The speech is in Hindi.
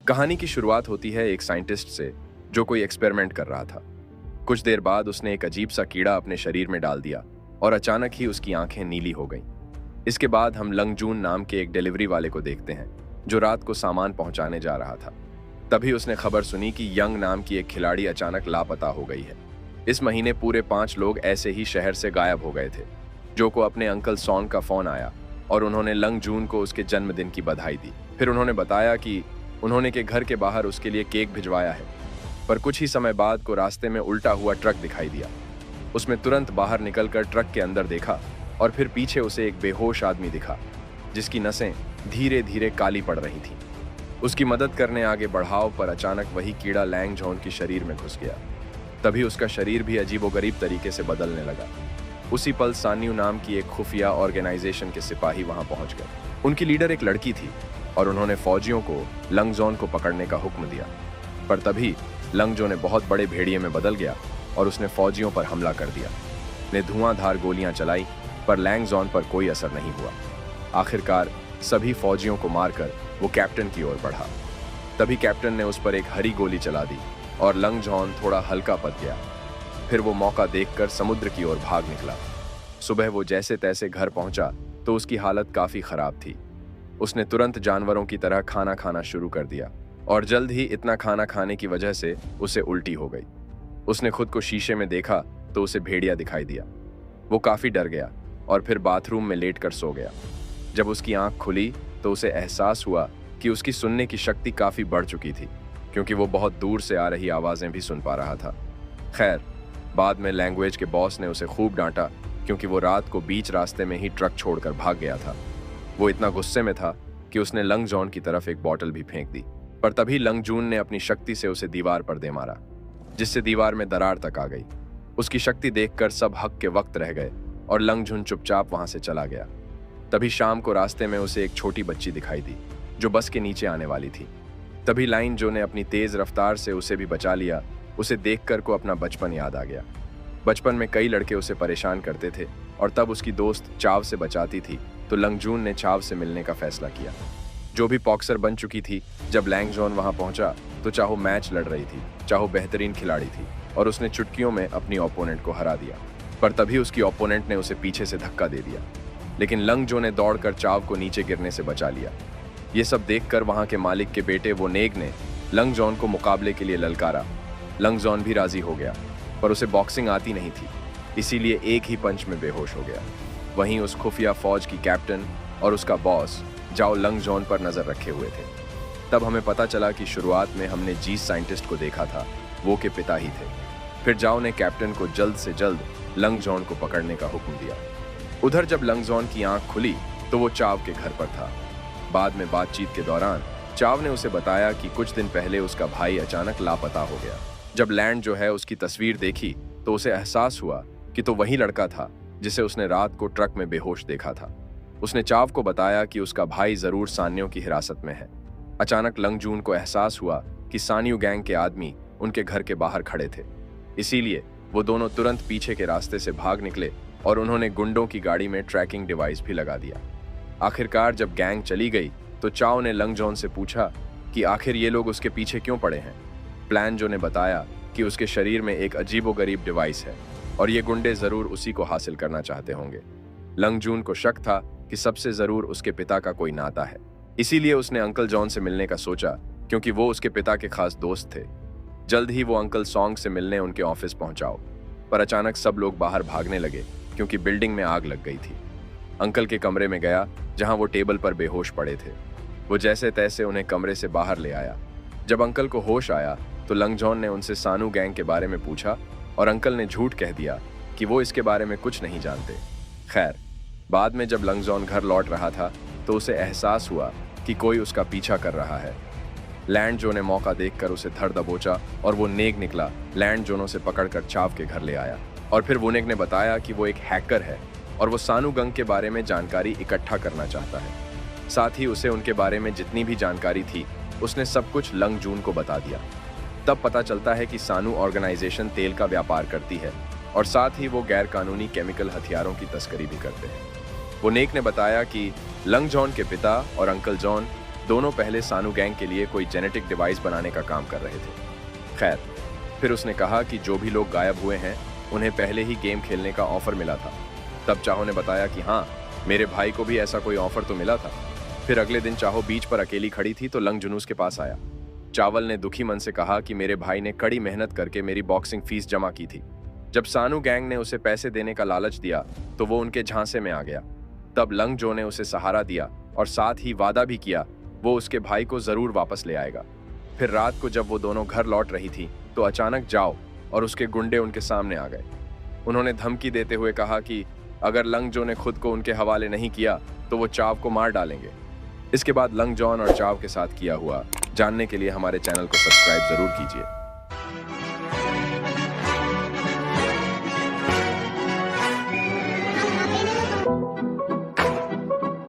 कहानी की शुरुआत होती है एक साइंटिस्ट से जो कोई एक्सपेरिमेंट कर रहा था। कुछ देर बाद उसने एक अजीब सा कीड़ा अपने शरीर में डाल दिया और अचानक ही उसकी आंखें नीली हो गईं। इसके बाद हम लंग जून नाम के एक डिलीवरी वाले को देखते हैं जो रात को सामान पहुंचाने जा रहा था। तभी उसने खबर सुनी कि यंग नाम की एक खिलाड़ी अचानक लापता हो गई है। इस महीने पूरे 5 लोग ऐसे ही शहर से गायब हो गए थे। जो को अपने अंकल सॉन का फोन आया और उन्होंने लंग जून को उसके जन्मदिन की बधाई दी। फिर उन्होंने बताया कि उन्होंने के घर के बाहर उसके लिए केक भिजवाया है। पर कुछ ही समय बाद को रास्ते में उल्टा हुआ ट्रक दिखाई दिया। उसमें तुरंत बाहर निकलकर ट्रक के अंदर देखा और फिर पीछे उसे एक बेहोश आदमी दिखा जिसकी नसें धीरे धीरे काली पड़ रही थीं। उसकी मदद करने आगे बढ़ाव पर अचानक वही कीड़ा लैंग जॉन के शरीर में घुस गया। तभी उसका शरीर भी अजीबोगरीब तरीके से बदलने लगा। उसी पल सान्यू नाम की एक खुफिया ऑर्गेनाइजेशन के सिपाही वहां पहुंच गए। उनकी लीडर एक लड़की थी और उन्होंने फौजियों को लंग जॉन को पकड़ने का हुक्म दिया। पर तभी लंग जॉन ने बहुत बड़े भेड़िए में बदल गया और उसने फौजियों पर हमला कर दिया। ने धुआंधार गोलियां चलाई पर लैंग जॉन पर कोई असर नहीं हुआ। आखिरकार सभी फौजियों को मारकर वो कैप्टन की ओर बढ़ा। तभी कैप्टन ने उस पर एक हरी गोली चला दी और लंग जॉन थोड़ा हल्का पद गया। फिर वो मौका देखकर समुद्र की ओर भाग निकला। सुबह वो जैसे तैसे घर पहुंचा तो उसकी हालत काफी खराब थी। उसने तुरंत जानवरों की तरह खाना खाना शुरू कर दिया और जल्द ही इतना खाना खाने की वजह से उसे उल्टी हो गई। उसने खुद को शीशे में देखा तो उसे भेड़िया दिखाई दिया। वो काफी डर गया और फिर बाथरूम में लेटकर सो गया। जब उसकी आंख खुली तो उसे एहसास हुआ कि उसकी सुनने की शक्ति काफी बढ़ चुकी थी क्योंकि वो बहुत दूर से आ रही आवाजें भी सुन पा रहा था। खैर, बाद में लैंग्वेज के बॉस ने उसे खूब डांटा क्योंकि वो रात को बीच रास्ते में ही ट्रक छोड़कर भाग गया था। वो इतना गुस्से में था कि उसने लंग जॉन की तरफ एक बॉटल भी फेंक दी। पर तभी लंग जून ने अपनी शक्ति से उसे दीवार पर दे मारा जिससे दीवार में दरार तक आ गई। उसकी शक्ति देखकर सब हक के वक्त रह गए और लंग जून चुपचाप वहां से चला गया। तभी शाम को रास्ते में उसे एक छोटी बच्ची दिखाई दी जो बस के नीचे आने वाली थी। तभी लाइन जो ने अपनी तेज रफ्तार से उसे भी बचा लिया। उसे देखकर को अपना बचपन याद आ गया। बचपन में कई लड़के उसे परेशान करते थे और तब उसकी दोस्त चाव से बचाती थी तो लंग जून ने चाव से मिलने का फैसला किया जो भी बॉक्सर बन चुकी थी। जब लैंग जॉन वहां पहुंचा तो चाहो मैच लड़ रही थी, चाहो बेहतरीन खिलाड़ी थी और उसने चुटकियों में अपनी ओपोनेंट को हरा दिया। पर तभी उसकी ओपोनेंट ने उसे पीछे से धक्का दे दिया लेकिन लंग जॉन ने दौड़कर चाव को नीचे गिरने से बचा लिया। ये सब देखकर वहां के मालिक के बेटे वो नेग ने लंग जॉन को मुकाबले के लिए ललकारा। लंग जॉन भी राजी हो गया पर उसे बॉक्सिंग आती नहीं थी, इसीलिए एक ही पंच में बेहोश हो गया। वहीं उस खुफिया फौज की कैप्टन और उसका बॉस जाओ लंग जॉन पर नजर रखे हुए थे। तब हमें पता चला कि शुरुआत में हमने जिस साइंटिस्ट को देखा था वो के पिता ही थे। फिर जाओ ने कैप्टन को जल्द से जल्द लंग जॉन को पकड़ने का हुक्म दिया। उधर जब लंग जॉन की आंख खुली तो वो चाव के घर पर था। बाद में बातचीत के दौरान चाव ने उसे बताया कि कुछ दिन पहले उसका भाई अचानक लापता हो गया। जब लैंड जो है उसकी तस्वीर देखी तो उसे एहसास हुआ कि तो वही लड़का था जिसे उसने रात को ट्रक में बेहोश देखा था। उसने चाव को बताया कि उसका भाई जरूर सान्यों की हिरासत में है। अचानक लंग जून को एहसास हुआ कि सान्यू गैंग के आदमी उनके घर के बाहर खड़े थे, इसीलिए वो दोनों तुरंत पीछे के रास्ते से भाग निकले और उन्होंने गुंडों की गाड़ी में ट्रैकिंग डिवाइस भी लगा दिया। आखिरकार जब गैंग चली गई तो चाव ने लंग जॉन से पूछा कि आखिर ये लोग उसके पीछे क्यों पड़े हैं। प्लान जो ने बताया कि उसके शरीर में एक अजीबोगरीब डिवाइस है और ये गुंडे जरूर उसी को हासिल करना चाहते होंगे। लंग जून को शक था कि सबसे जरूर उसके पिता का कोई नाता है, इसीलिए उसने अंकल जॉन से मिलने का सोचा क्योंकि वो उसके पिता के खास दोस्त थे। जल्द ही वो अंकल सॉन्ग से मिलने उनके ऑफिस पहुंचाओ, पर अचानक सब लोग बाहर भागने लगे क्योंकि बिल्डिंग में आग लग गई थी। अंकल के कमरे में गया जहां वो टेबल पर बेहोश पड़े थे। वो जैसे तैसे उन्हें कमरे से बाहर ले आया। जब अंकल को होश आया तो लंग जॉन ने उनसे सानू गैंग के बारे में पूछा और अंकल ने झूठ कह दिया कि वो इसके बारे में कुछ नहीं जानते। खैर, बाद में जब लंग जॉन घर लौट रहा था तो उसे एहसास हुआ कि कोई उसका पीछा कर रहा है। लैंड जो ने मौका देखकर उसे धर दबोचा और वो नेग निकला लैंड जोनों से पकड़कर चाव के घर ले आया। और फिर वुनेग ने बताया कि वो एक हैकर है और वो सानू गंग के बारे में जानकारी इकट्ठा करना चाहता है। साथ ही उसे उनके बारे में जितनी भी जानकारी थी उसने सब कुछ लंग जून को बता दिया। तब पता चलता है कि सानू ऑर्गेनाइजेशन तेल का व्यापार करती है और साथ ही वो गैर कानूनी केमिकल हथियारों की तस्करी भी करते हैं। वो नेक ने बताया कि लंग जॉन के पिता और अंकल जॉन दोनों पहले सानू गैंग के लिए कोई जेनेटिक डिवाइस बनाने का काम कर रहे थे। खैर, फिर उसने कहा कि जो भी लोग गायब हुए हैं उन्हें पहले ही गेम खेलने का ऑफर मिला था। तब चाहो ने बताया कि हाँ, मेरे भाई को भी ऐसा कोई ऑफर तो मिला था। फिर अगले दिन चाहो बीच पर अकेली खड़ी थी तो लंग जुनूस के पास आया। चावल ने दुखी मन से कहा कि मेरे भाई ने कड़ी मेहनत करके मेरी बॉक्सिंग फीस जमा की थी। जब सानू गैंग ने उसे पैसे देने का लालच दिया तो वो उनके झांसे में आ गया। तब लंग जो ने उसे सहारा दिया और साथ ही वादा भी किया वो उसके भाई को जरूर वापस ले आएगा। फिर रात को जब वो दोनों घर लौट रही थी तो अचानक जाओ और उसके गुंडे उनके सामने आ गए। उन्होंने धमकी देते हुए कहा कि अगर लंग जो ने खुद को उनके हवाले नहीं किया तो वो चाव को मार डालेंगे। इसके बाद लंग जॉन और चाव के साथ किया हुआ जानने के लिए हमारे चैनल को सब्सक्राइब जरूर कीजिए।